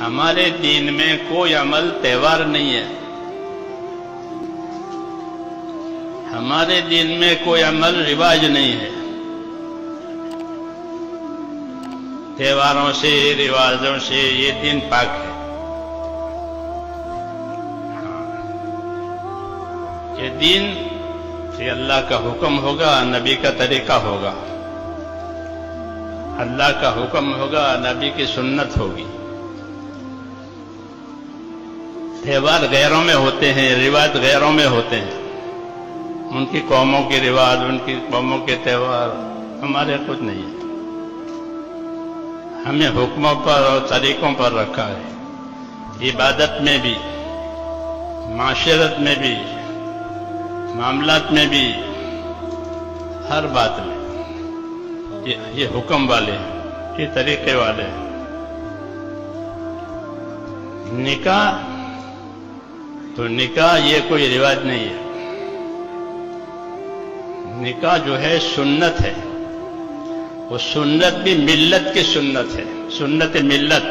ہمارے دین میں کوئی عمل تہوار نہیں ہے. ہمارے دین میں کوئی عمل رواج نہیں ہے. تہواروں سے رواجوں سے یہ دین پاک ہے. یہ دین کہ اللہ کا حکم ہوگا، نبی کا طریقہ ہوگا. اللہ کا حکم ہوگا، نبی کی سنت ہوگی. تہوار غیروں میں ہوتے ہیں، رواج غیروں میں ہوتے ہیں. ان کی قوموں کے رواج، ان کی قوموں کے تہوار ہمارے کچھ نہیں ہے. ہمیں حکموں پر اور طریقوں پر رکھا ہے. عبادت میں بھی، معاشرت میں بھی، معاملات میں بھی، ہر بات میں یہ حکم والے ہیں، یہ طریقے والے ہیں. نکاح تو نکاح یہ کوئی رواج نہیں ہے. نکاح جو ہے سنت ہے. وہ سنت بھی ملت کی سنت ہے، سنت ملت.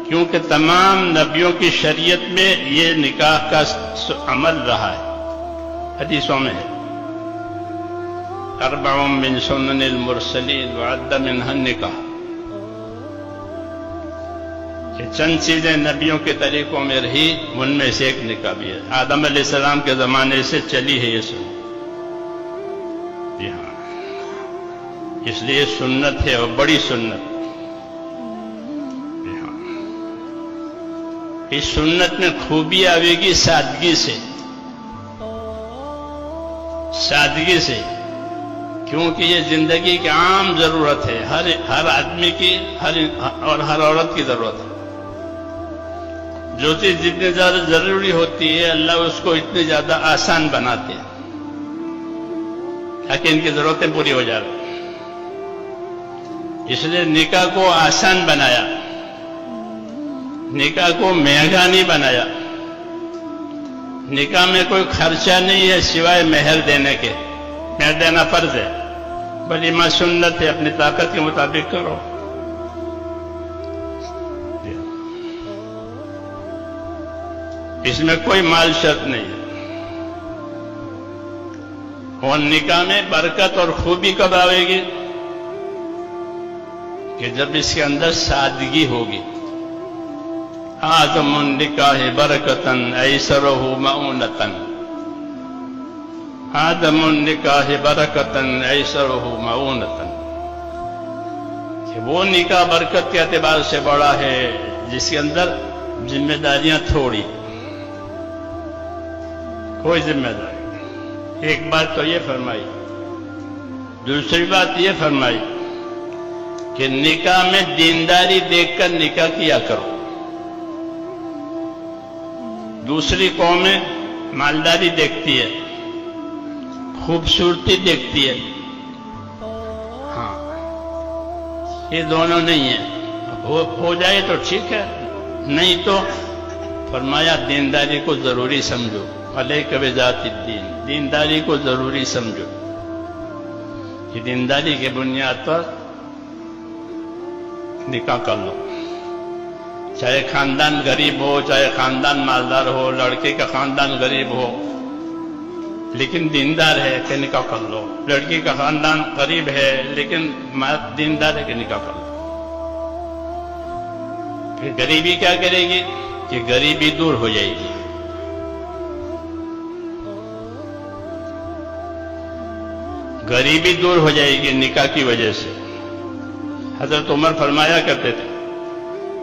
کیونکہ تمام نبیوں کی شریعت میں یہ نکاح کا عمل رہا ہے. حدیثوں میں ہے اربع من سنن المرسلین وعد منها النکاح. کہ چند چیزیں نبیوں کے طریقوں میں رہی، ان میں سے ایک نکاح بھی ہے. آدم علیہ السلام کے زمانے سے چلی ہے یہ سنت. جی ہاں، اس لیے سنت ہے اور بڑی سنت. جی ہاں، اس سنت میں خوبی آئے گی سادگی سے. سادگی سے، کیونکہ یہ زندگی کی عام ضرورت ہے. ہر آدمی کی اور ہر عورت کی ضرورت ہے. جو چیز جتنی زیادہ ضروری ہوتی ہے اللہ اس کو اتنی زیادہ آسان بناتے ہیں تاکہ ان کی ضرورتیں پوری ہو جائیں. اس لیے نکاح کو آسان بنایا، نکاح کو مہنگا نہیں بنایا. نکاح میں کوئی خرچہ نہیں ہے سوائے مہر دینے کے. مہر دینا فرض ہے، ولیمہ سنت ہے، اپنی طاقت کے مطابق کرو. اس میں کوئی مال شرط نہیں ہے. اور نکاح میں برکت اور خوبی کب آئے گی؟ کہ جب اس کے اندر سادگی ہوگی. آدم النکاح برکتن ایسرہ معونتن. آدم النکاح برکتن ایسرہ معونتن. کہ وہ نکاح برکت کے اعتبار سے بڑا ہے جس کے اندر ذمہ داریاں تھوڑی، کوئی ذمہ داری. ایک بات تو یہ فرمائی. دوسری بات یہ فرمائی کہ نکاح میں دینداری دیکھ کر نکاح کیا کرو. دوسری قومیں مالداری دیکھتی ہے، خوبصورتی دیکھتی ہے. ہاں، یہ دونوں نہیں ہیں. ہو جائے تو ٹھیک ہے، نہیں تو فرمایا دینداری کو ضروری سمجھو. علیک بذات الدین. دینداری کو ضروری سمجھو. کہ دینداری کے بنیاد پر نکاح کر لو. چاہے خاندان غریب ہو، چاہے خاندان مالدار ہو. لڑکے کا خاندان غریب ہو لیکن دیندار ہے کہ نکاح کر لو. لڑکی کا خاندان غریب ہے لیکن دیندار ہے کہ نکاح کر لو. پھر غریبی کیا کرے گی؟ کہ غریبی دور ہو جائے گی. غریبی دور ہو جائے گی نکاح کی وجہ سے. حضرت عمر فرمایا کرتے تھے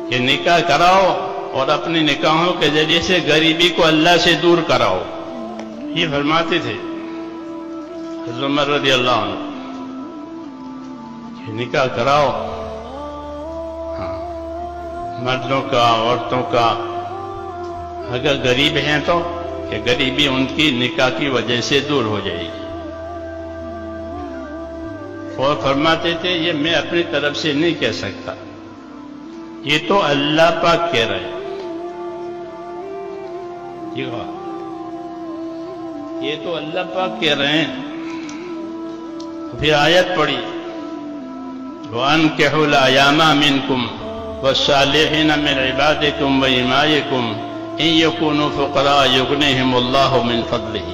کہ نکاح کراؤ اور اپنی نکاحوں کے ذریعے سے غریبی کو اللہ سے دور کراؤ. یہ فرماتے تھے حضرت عمر رضی اللہ عنہ کہ نکاح کراؤ. ہاں، مردوں کا، عورتوں کا. اگر غریب ہیں تو کہ غریبی ان کی نکاح کی وجہ سے دور ہو جائے گی. اور فرماتے تھے یہ میں اپنی طرف سے نہیں کہہ سکتا، یہ تو اللہ پاک کہہ رہے. یہ تو اللہ پاک کہہ رہے ہیں. پھر آیت پڑھی وَأَنكِحُوا الْأَيَامَ مِنكُمْ والصالحین من عبادکم وإمائکم ان یکونوا فقراء یغنیہم اللہ من فضلہ،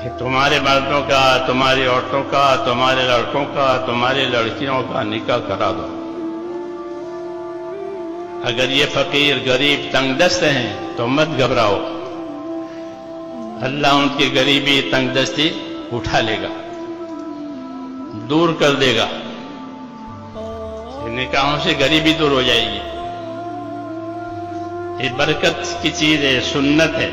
کہ تمہارے مردوں کا، تمہاری عورتوں کا، تمہارے لڑکوں کا، تمہاری لڑکیوں کا نکاح کرا دو۔ اگر یہ فقیر، غریب، تنگ دست ہیں تو مت گھبراؤ، اللہ ان کی غریبی، تنگ دستی اٹھا لے گا، دور کر دے گا۔ نکاحوں سے غریبی دور ہو جائے گی۔ یہ برکت کی چیز ہے، سنت ہے۔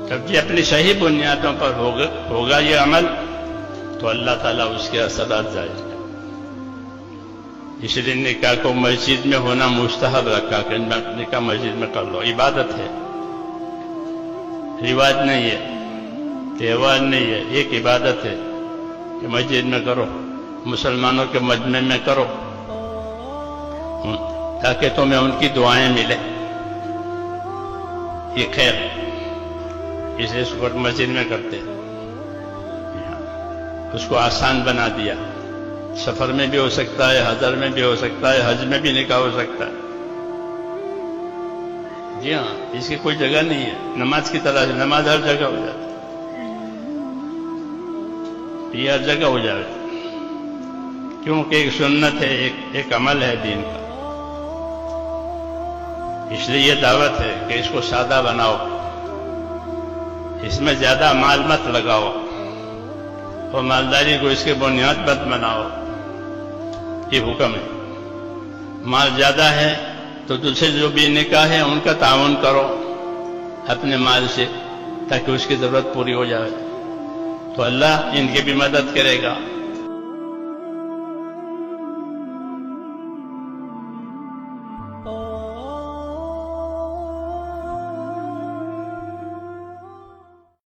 جب یہ اپنی صحیح بنیادوں پر ہوگا یہ عمل، تو اللہ تعالیٰ اس کے اثرات جائے گا۔ اس لیے نکاح کو مسجد میں ہونا مستحب رکھا کہ نکاح مسجد میں کر لو، عبادت ہے، رواج نہیں ہے، تہوار نہیں ہے، ایک عبادت ہے کہ مسجد میں کرو، مسلمانوں کے مجمع میں کرو، تاکہ تمہیں ان کی دعائیں ملیں۔ یہ خیر اسے اس وقت مسجد میں کرتے، اس کو آسان بنا دیا۔ سفر میں بھی ہو سکتا ہے، حضر میں بھی ہو سکتا ہے، حج میں بھی نکاح ہو سکتا ہے۔ جی ہاں، اس کی کوئی جگہ نہیں ہے، نماز کی طرح سے نماز ہر جگہ ہو جاتی، یہ ہر جگہ ہو جائے، کیونکہ ایک سنت ہے، ایک عمل ہے دین کا۔ اس لیے یہ دعوت ہے کہ اس کو سادہ بناؤ، اس میں زیادہ مال مت لگاؤ، اور مالداری کو اس کے بنیاد مت بناؤ، یہ حکم ہے۔ مال زیادہ ہے تو دوسرے جو بھی نکاح ہے ان کا تعاون کرو اپنے مال سے، تاکہ اس کی ضرورت پوری ہو جائے، تو اللہ ان کی بھی مدد کرے گا۔